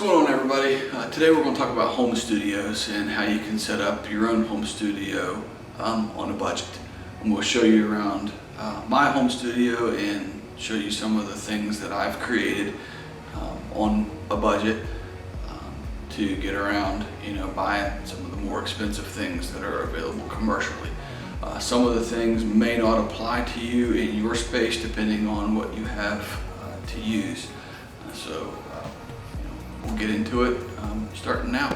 going on, everybody? Today we're going to talk about home studios and how you can set up your own home studio on a budget. I'm going to show you around my home studio and show you some of the things that I've created on a budget to get around, buying some of the more expensive things that are available commercially. Some of the things may not apply to you in your space depending on what you have to use. We'll get into it starting now.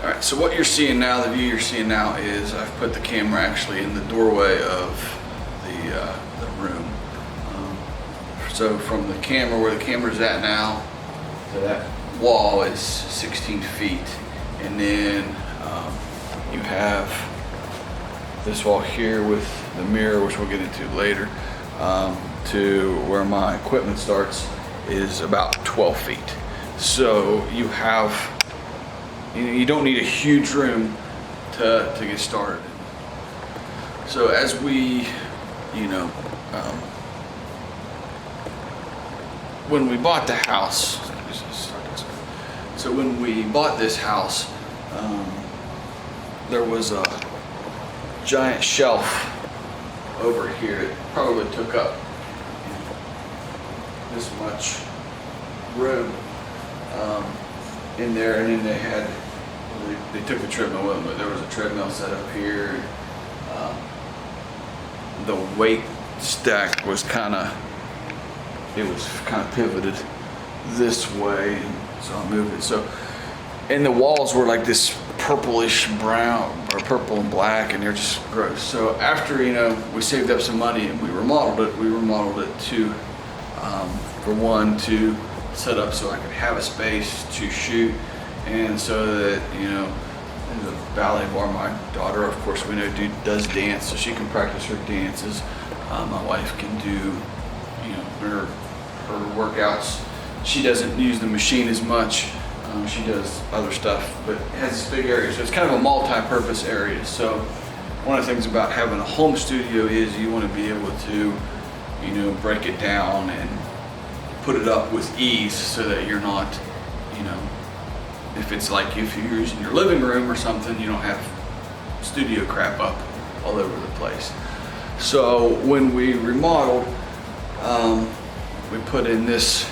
All right, so what you're seeing now, the view you're seeing now is I've put the camera actually in the doorway of the room. So from the camera, where the camera's at now, to that wall is 16 feet. And then you have this wall here with the mirror, which we'll get into later, to where my equipment starts is about 12 feet. So you have, you don't need a huge room to get started. So as we, when we bought the house, so when we bought this house, there was a giant shelf over here. It probably took up this much room in there, and then they took the treadmill with them, but there was a treadmill set up here. The weight stack was kind of pivoted this way, and so I moved it. So, and the walls were like this purplish brown or purple and black, and they're just gross. So after we saved up some money and we remodeled it to for one, to set up so I could have a space to shoot, and so that in the ballet bar, my daughter, of course, we know does dance, so she can practice her dances. My wife can do her workouts. She doesn't use the machine as much. She does other stuff, but it has this big area, so it's kind of a multi-purpose area. So one of the things about having a home studio is you want to be able to break it down and put it up with ease, so that you're not, if it's like if you're using your living room or something, you don't have studio crap up all over the place. So when we remodeled, we put in this,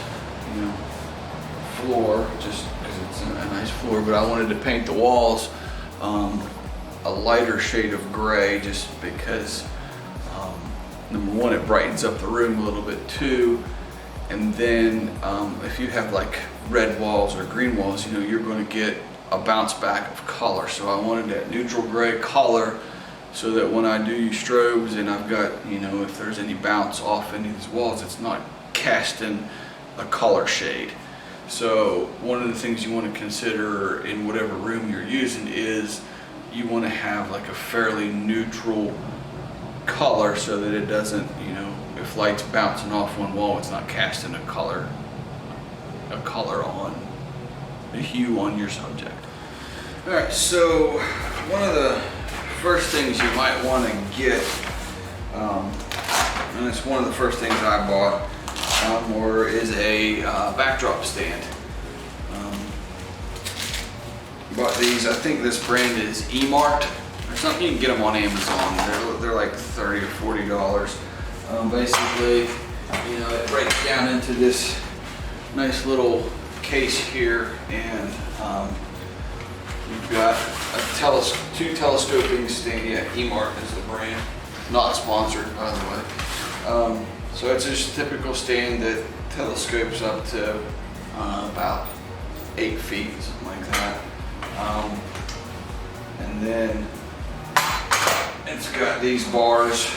floor, just because it's a nice floor, but I wanted to paint the walls a lighter shade of gray, just because number one, it brightens up the room a little bit too. And then if you have like red walls or green walls, you're going to get a bounce back of color. So I wanted that neutral gray color, so that when I do use strobes and I've got, if there's any bounce off any of these walls, it's not casting a color shade. So one of the things you want to consider in whatever room you're using is you want to have like a fairly neutral color, so that it doesn't, if light's bouncing off one wall, it's not casting a color on a hue on your subject. All right, so one of the first things you might want to get, and it's one of the first things I bought, is a backdrop stand. Bought these. I think this brand is E-Mart or something. You can get them on Amazon. They're like $30 or $40. Basically, it breaks down into this nice little case here, and you've got two telescoping stands. Yeah, E-Mart is the brand. Not sponsored, by the way. So it's just a typical stand that telescopes up to about 8 feet, something like that. And then it's got these bars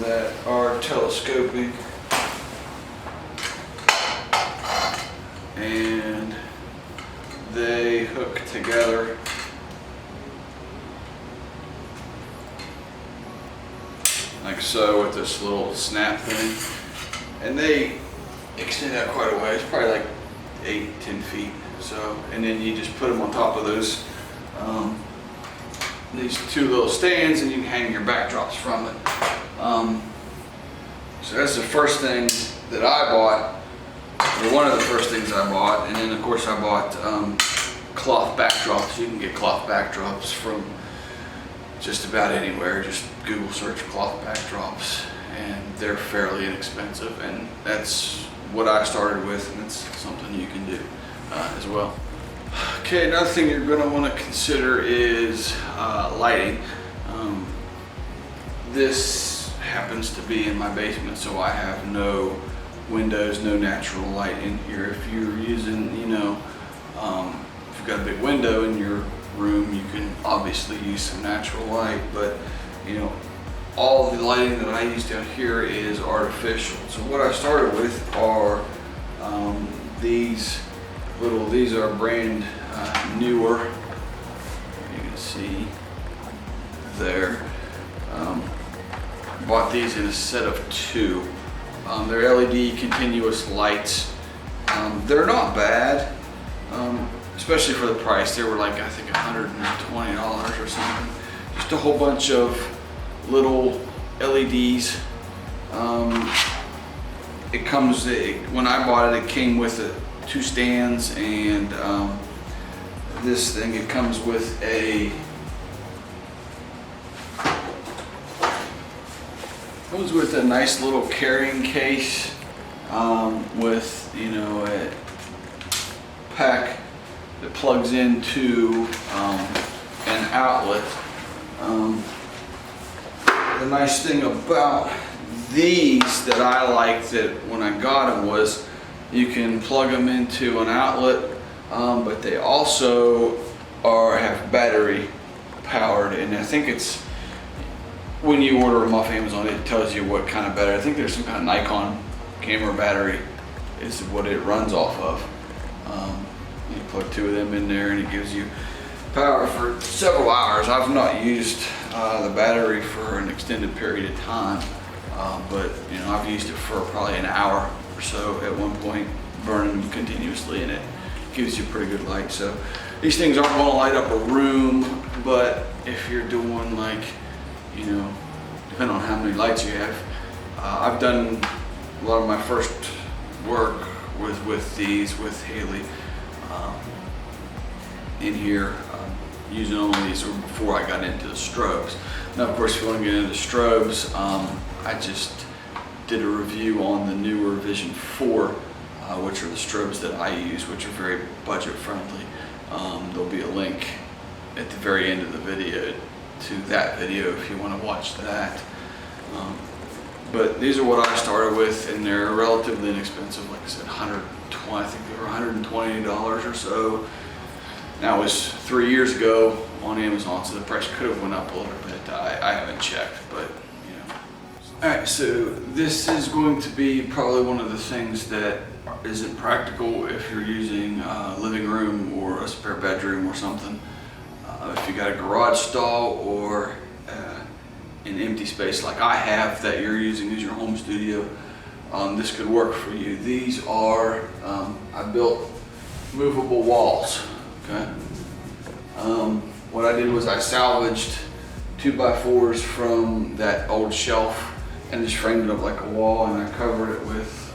that are telescoping, and they hook together like so with this little snap thing, and they extend out quite a way. It's probably like 8-10 feet. So, and then you just put them on top of those these two little stands, and you can hang your backdrops from it. So that's the first thing that I bought They're one of the first things I bought, and then of course I bought cloth backdrops. You can get cloth backdrops from just about anywhere. Just Google search cloth backdrops, and they're fairly inexpensive, and that's what I started with, and it's something you can do as well. Okay, another thing you're going to want to consider is lighting. This happens to be in my basement, so I have no windows, no natural light in here. If you're using, you know, if you've got a big window in your room, you can obviously use some natural light, but you know, all the lighting that I use down here is artificial. So what I started with are these are brand newer. You can see there. Bought these in a set of 2. They're LED continuous lights. They're not bad, especially for the price. They were like, I think $120 or something. Just a whole bunch of little LEDs. When I bought it, it came with 2 stands, and this thing, it comes with a nice little carrying case with, you know, a pack that plugs into an outlet. The nice thing about these that I liked that when I got them was you can plug them into an outlet, but they also have battery powered, and I think it's, when you order them off Amazon, it tells you what kind of battery. I think there's some kind of Nikon camera battery is what it runs off of. You plug 2 of them in there, and it gives you power for several hours. I've not used the battery for an extended period of time, but you know, I've used it for probably an hour or so at one point, burning them continuously, and it gives you pretty good light. So these things aren't going to light up a room, but if you're doing, like, you know, depending on how many lights you have, I've done a lot of my first work with these, with Haley in here, using only these before I got into the strobes. Now, of course, if you want to get into strobes, I just did a review on the newer Vision 4, which are the strobes that I use, which are very budget friendly. There'll be a link at the very end of the video to that video if you want to watch that. But these are what I started with, and they're relatively inexpensive. Like I said, I think they were $120 or so. That was 3 years ago on Amazon, so the price could have went up a little bit. I haven't checked, but you know. All right, so this is going to be probably one of the things that isn't practical if you're using a living room or a spare bedroom or something. If you got a garage stall or an empty space like I have that you're using as your home studio, this could work for you. These are, I built movable walls, okay? What I did was I salvaged 2x4s from that old shelf and just framed it up like a wall, and I covered it with,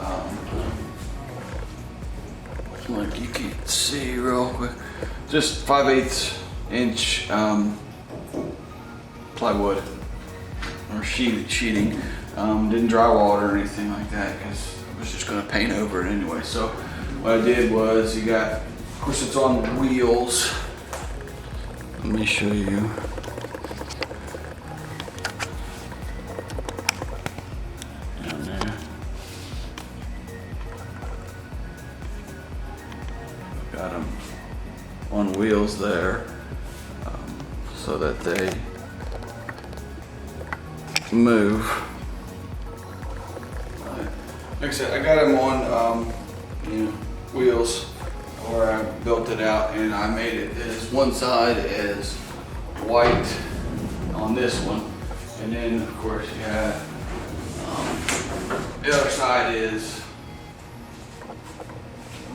like you can't see real quick, just 5/8 inch plywood or sheeting. Didn't drywall it or anything like that because I was just going to paint over it anyway. So what I did was, you got, of course it's on wheels. Let me show you. Down there. Got them on wheels there, so that they move. Like I said, I got them on wheels, where I built it out, and I made it as one side as white on this one, and then of course you have the other side is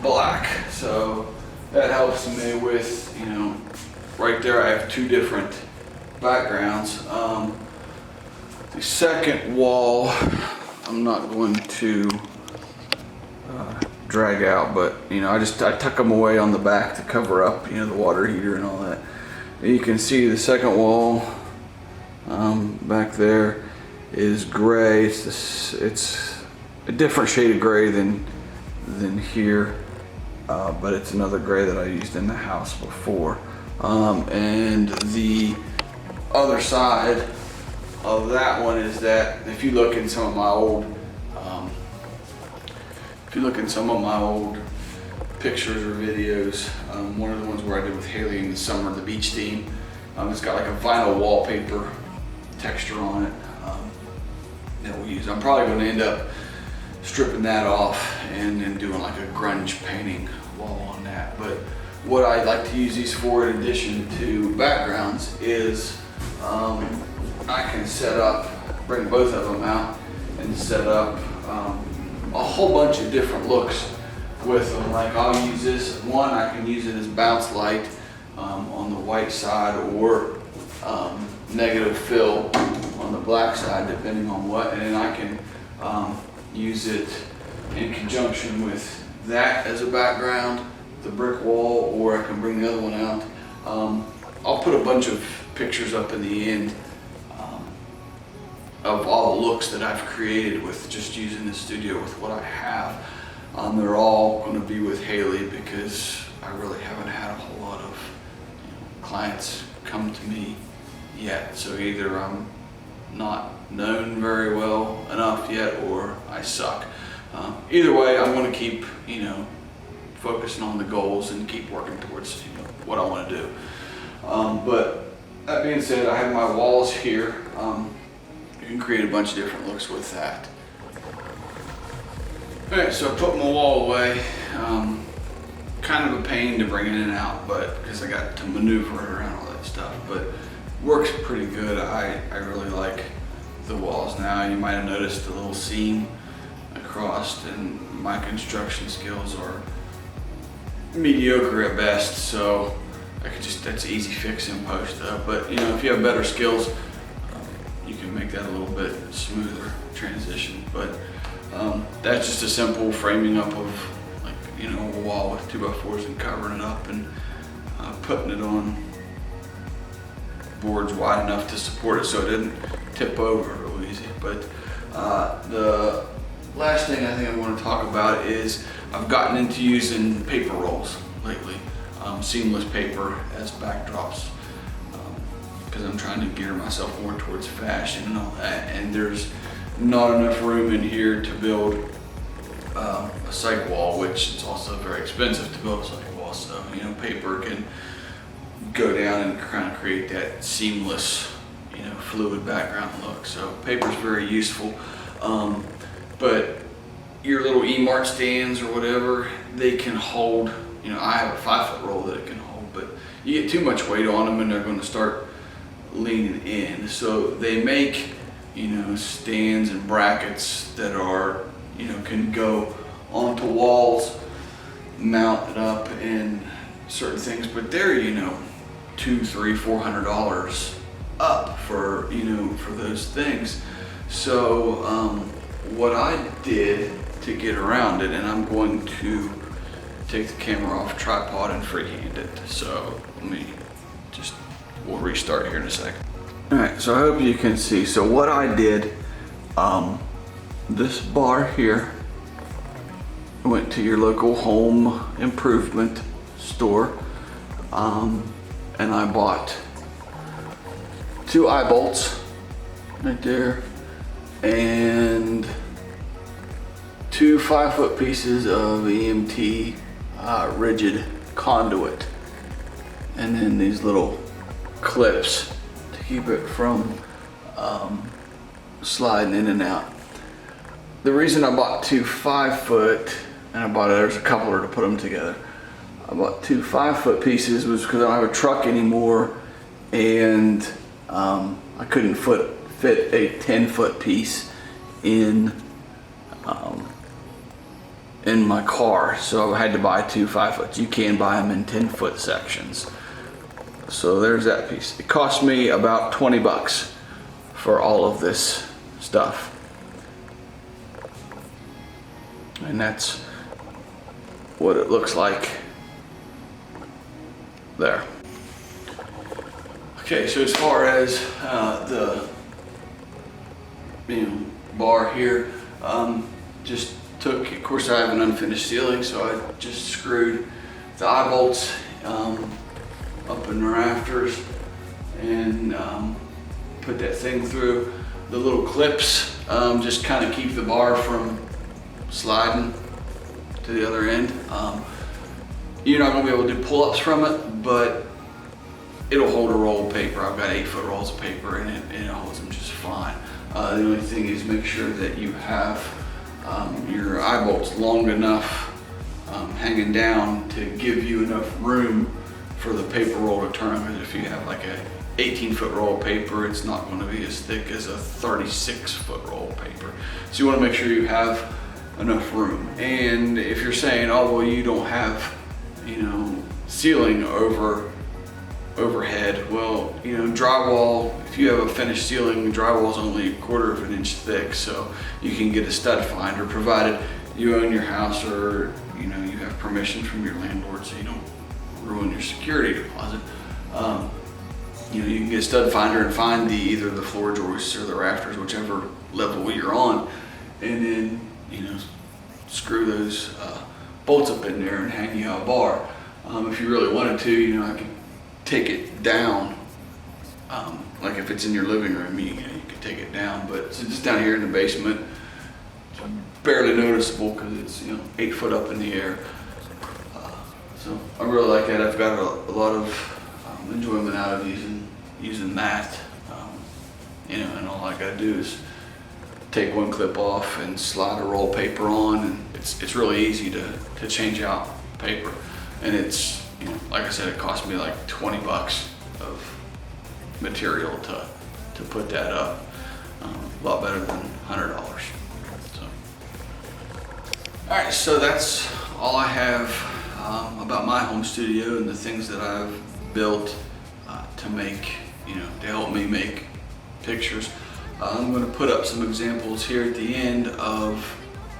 black. So that helps me with, you know, right there I have 2 different backgrounds. The second wall, I'm not going to drag out, but you know, I tuck them away on the back to cover up, you know, the water heater and all that. And you can see the second wall back there is gray. It's a different shade of gray than here, but it's another gray that I used in the house before. And the other side of that one is that if you look in some of my old pictures or videos, one of the ones where I did with Haley in the summer, the beach team, it's got like a vinyl wallpaper texture on it that we'll use. I'm probably going to end up stripping that off and then doing like a grunge painting wall on that. But what I like to use these for, in addition to backgrounds, is I can set up, bring both of them out and set up a whole bunch of different looks with them. Like I'll use this one, I can use it as bounce light on the white side, or negative fill on the black side, depending on what, and then I can use it in conjunction with that as a background, the brick wall, or I can bring the other one out. I'll put a bunch of pictures up in the end of all the looks that I've created with just using the studio with what I have. They're all going to be with Haley because I really haven't had a whole lot of clients come to me yet. So either I'm not known very well enough yet, or I suck. Either way, I'm going to keep, you know, focusing on the goals and keep working towards, you know, what I want to do. But that being said, I have my walls here. You can create a bunch of different looks with that. Alright, so I put my wall away. Kind of a pain to bring it in and out, but because I got to maneuver it around all that stuff, but works pretty good. I really like the walls now. You might have noticed the little seam across, and my construction skills are mediocre at best, so that's easy fix in post though. But you know, if you have better skills, you can make that a little bit smoother transition. But that's just a simple framing up of, like, you know, a wall with 2x4s and covering it up and putting it on boards wide enough to support it so it didn't tip over real easy. But the last thing I think I want to talk about is I've gotten into using paper rolls lately, seamless paper as backdrops, because I'm trying to gear myself more towards fashion and all that, and there's not enough room in here to build a cyc wall, which is also very expensive to build a cyc wall. So, you know, paper can go down and kind of create that seamless, you know, fluid background look. So paper's very useful. But your little E-Mart stands or whatever, they can hold, you know, I have a 5-foot roll that it can hold, but you get too much weight on them and they're going to start leaning in. So they make, you know, stands and brackets that are, you know, can go onto walls, mounted up and certain things, but they're, you know, $200, $300, $400 up for, you know, for those things. So what I did to get around it, and I'm going to take the camera off tripod and freehand it. So we'll restart here in a second. All right, so I hope you can see. So what I did, this bar here, went to your local home improvement store, and I bought 2 eye bolts right there, and 2 5-foot pieces of EMT rigid conduit, and then these little clips to keep it from sliding in and out. The reason I bought 2 5-foot, and there's a coupler to put them together. I bought 2 5-foot pieces was because I don't have a truck anymore, and I couldn't fit a 10-foot piece in my car, so I had to buy 2 5-foots. You can buy them in 10-foot sections. So there's that piece. It cost me about 20 bucks for all of this stuff. And that's what it looks like there. Okay, so as far as the bar here, just took, of course I have an unfinished ceiling, so I just screwed the eye bolts up in the rafters and put that thing through. The little clips just kind of keep the bar from sliding to the other end. You're not going to be able to do pull-ups from it, but it'll hold a roll of paper. I've got 8-foot rolls of paper in it, and it holds them just fine. The only thing is make sure that you have your eye bolts long enough hanging down to give you enough room for the paper roll to turn. Because if you have like a 18-foot roll of paper, it's not going to be as thick as a 36-foot roll of paper. So you want to make sure you have enough room. And if you're saying, oh well, you don't have, ceiling overhead, well, drywall, if you have a finished ceiling, drywall is only 1/4 of an inch thick, so you can get a stud finder, provided you own your house or you have permission from your landlord so you don't ruin your security deposit. You can get a stud finder and find either the floor joists or the rafters, whichever level you're on, and then screw those bolts up in there and hang you a bar. If you really wanted to, I could take it down. Like if it's in your living room, you could take it down, but since it's down here in the basement, it's barely noticeable because it's 8 foot up in the air. So I really like that. I've got a lot of enjoyment out of using that. And all I gotta do is take one clip off and slide a roll of paper on, and it's really easy to change out paper. And it's, like I said, it cost me like 20 bucks of material to put that up. A lot better than $100. So, all right, so that's all I have about my home studio and the things that I've built to make, to help me make pictures. I'm going to put up some examples here at the end of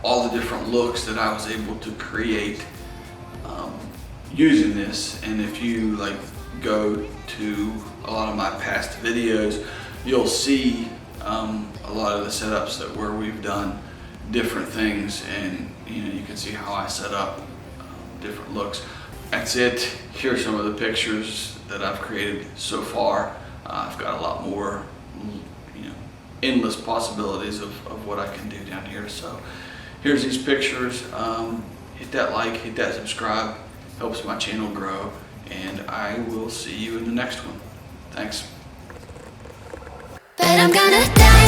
all the different looks that I was able to create using this. And if you go to a lot of my past videos, you'll see a lot of the setups where we've done different things, and you can see how I set up different looks. That's it. Here's some of the pictures that I've created so far. I've got a lot more, endless possibilities of what I can do down here. So here's these pictures. Hit that like, hit that subscribe, helps my channel grow, and I will see you in the next one. Thanks. But I'm gonna die.